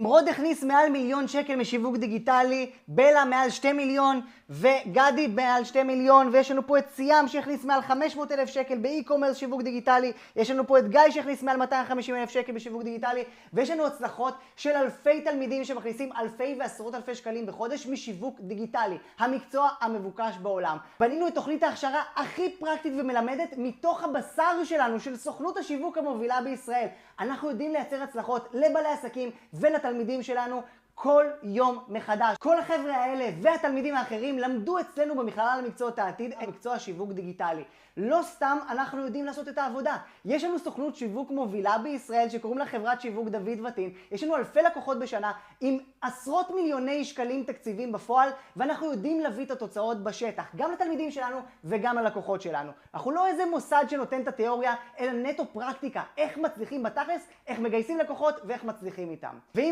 נמרוד הכניס מעל 1,000,000 שקל משיווק דיגיטלי, בלה מעל 2 מיליון וגדי מעל 2 מיליון, ויש לנו פה את סיאם שהכניס מעל 500,000 שקל באי-קומרס שיווק דיגיטלי, יש לנו פה את גיא שהכניס מעל 250,000 שקל בשיווק דיגיטלי, ויש לנו הצלחות של אלפי תלמידים שמכניסים אלפי ועשרות אלפי שקלים בחודש משיווק דיגיטלי, המקצוע המבוקש בעולם. בנינו את תוכנית ההכשרה הכי פרקטית ומלמדת מתוך הבשר שלנו, של סוכנות השיווק המובילה בישראל. אנחנו יודעים לייצר הצלחות לבעלי עסקים ולתלמידים שלנו כל יום מחדש. כל החבר'ה האלה והתלמידים האחרים למדו אצלנו במכללה למקצועות העתיד את מקצוע שיווק דיגיטלי. לא סתם אנחנו יודעים לעשות את העבודה. יש לנו סוכנות שיווק מובילה בישראל שקוראים לה חברת שיווק דוד ותין. יש לנו אלפי לקוחות בשנה עם עשרות מיליוני שקלים תקציבים בפועל, ואנחנו יודעים להביא את התוצאות בשטח, גם לתלמידים שלנו וגם ללקוחות שלנו. אנחנו לא איזה מוסד שנותן את התיאוריה, אלא נטו פרקטיקה, איך מצליחים בתכלס, איך מגייסים לקוחות ואיך מצליחים איתם. ואם